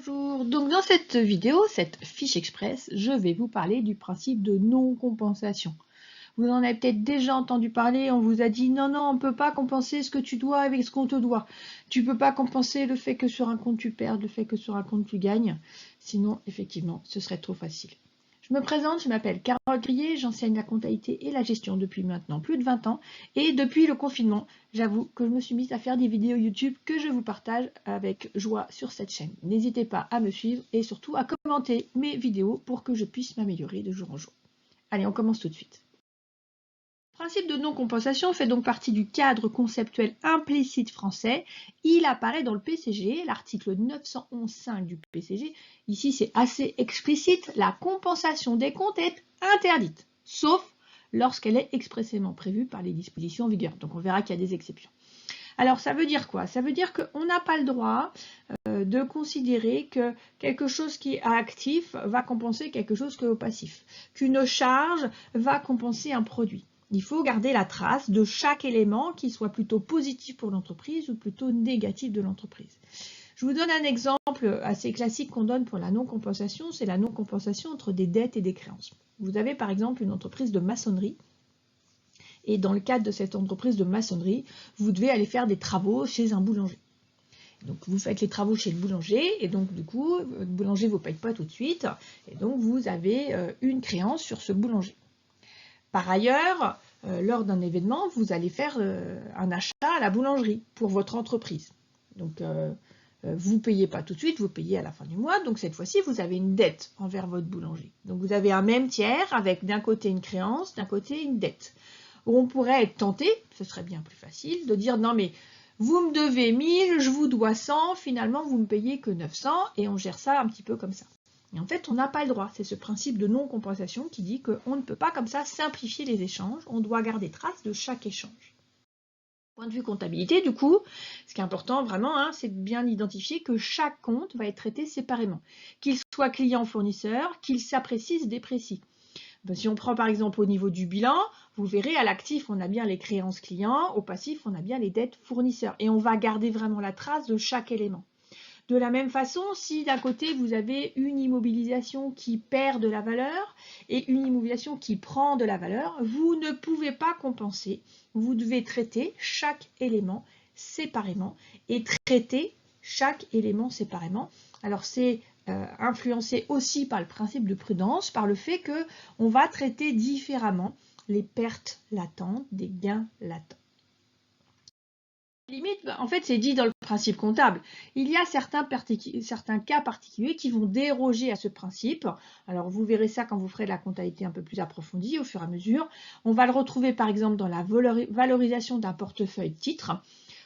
Bonjour, donc dans cette vidéo, cette fiche express, je vais vous parler du principe de non-compensation. Vous en avez peut-être déjà entendu parler, on vous a dit non, on ne peut pas compenser ce que tu dois avec ce qu'on te doit. Tu ne peux pas compenser le fait que sur un compte tu perds, le fait que sur un compte tu gagnes. Sinon, effectivement, ce serait trop facile. Je me présente, je m'appelle Carole Crier, j'enseigne la comptabilité et la gestion depuis maintenant plus de 20 ans. Et depuis le confinement, j'avoue que je me suis mise à faire des vidéos YouTube que je vous partage avec joie sur cette chaîne. N'hésitez pas à me suivre et surtout à commenter mes vidéos pour que je puisse m'améliorer de jour en jour. Allez, on commence tout de suite. Le principe de non-compensation fait donc partie du cadre conceptuel implicite français. Il apparaît dans le PCG, l'article 911.5 du PCG. Ici, c'est assez explicite. La compensation des comptes est interdite, sauf lorsqu'elle est expressément prévue par les dispositions en vigueur. Donc, on verra qu'il y a des exceptions. Alors, ça veut dire quoi? Ça veut dire qu'on n'a pas le droit de considérer que quelque chose qui est actif va compenser quelque chose qui est au passif, qu'une charge va compenser un produit. Il faut garder la trace de chaque élément qui soit plutôt positif pour l'entreprise ou plutôt négatif de l'entreprise. Je vous donne un exemple assez classique qu'on donne pour la non-compensation, c'est la non-compensation entre des dettes et des créances. Vous avez par exemple une entreprise de maçonnerie et dans le cadre de cette entreprise de maçonnerie, vous devez aller faire des travaux chez un boulanger. Donc vous faites les travaux chez le boulanger et donc du coup, le boulanger ne vous paye pas tout de suite et donc vous avez une créance sur ce boulanger. Par ailleurs, lors d'un événement, vous allez faire un achat à la boulangerie pour votre entreprise. Donc, vous ne payez pas tout de suite, vous payez à la fin du mois. Donc, cette fois-ci, vous avez une dette envers votre boulanger. Donc, vous avez un même tiers avec d'un côté une créance, d'un côté une dette. On pourrait être tenté, ce serait bien plus facile, de dire non mais vous me devez 1000, je vous dois 100, finalement vous ne me payez que 900 et on gère ça un petit peu comme ça. Et en fait, on n'a pas le droit. C'est ce principe de non-compensation qui dit qu'on ne peut pas comme ça simplifier les échanges. On doit garder trace de chaque échange. Point de vue comptabilité, du coup, ce qui est important vraiment, c'est de bien identifier que chaque compte va être traité séparément. Qu'il soit client-fournisseur, qu'il s'apprécie, se déprécie. Si on prend par exemple au niveau du bilan, vous verrez à l'actif, on a bien les créances clients, au passif, on a bien les dettes fournisseurs. Et on va garder vraiment la trace de chaque élément. De la même façon, si d'un côté vous avez une immobilisation qui perd de la valeur et une immobilisation qui prend de la valeur, vous ne pouvez pas compenser. Vous devez traiter chaque élément séparément et traiter chaque élément séparément. Alors c'est influencé aussi par le principe de prudence, par le fait qu'on va traiter différemment les pertes latentes des gains latents. Limite, en fait, c'est dit dans le principe comptable. Il y a certains cas particuliers qui vont déroger à ce principe. Alors, vous verrez ça quand vous ferez de la comptabilité un peu plus approfondie au fur et à mesure. On va le retrouver, par exemple, dans la valorisation d'un portefeuille titre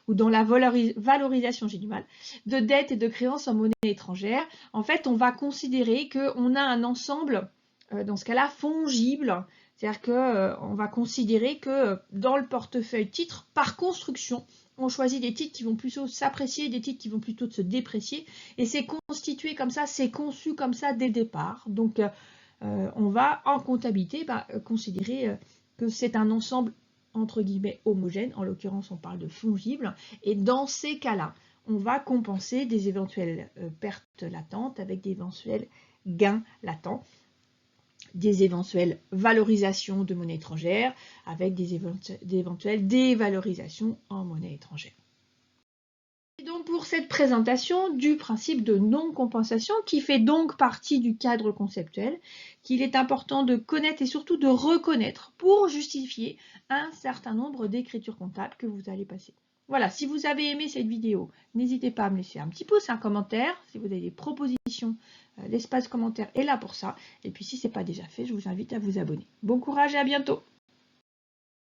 ou dans la valorisation, j'ai du mal, de dettes et de créances en monnaie étrangère. En fait, on va considérer qu'on a un ensemble, dans ce cas-là, fongible. C'est-à-dire qu'on va considérer que dans le portefeuille titre, par construction, on choisit des titres qui vont plutôt s'apprécier, des titres qui vont plutôt se déprécier. Et c'est constitué comme ça, c'est conçu comme ça dès le départ. Donc, on va en comptabilité considérer que c'est un ensemble entre guillemets homogène. En l'occurrence, on parle de fongible. Et dans ces cas-là, on va compenser des éventuelles pertes latentes avec des éventuels gains latents, des éventuelles valorisations de monnaie étrangère avec des éventuelles dévalorisations en monnaie étrangère. Et donc pour cette présentation du principe de non-compensation qui fait donc partie du cadre conceptuel qu'il est important de connaître et surtout de reconnaître pour justifier un certain nombre d'écritures comptables que vous allez passer. Voilà, si vous avez aimé cette vidéo, n'hésitez pas à me laisser un petit pouce, un commentaire. Si vous avez des propositions, l'espace commentaire est là pour ça. Et puis si ce n'est pas déjà fait, je vous invite à vous abonner. Bon courage et à bientôt!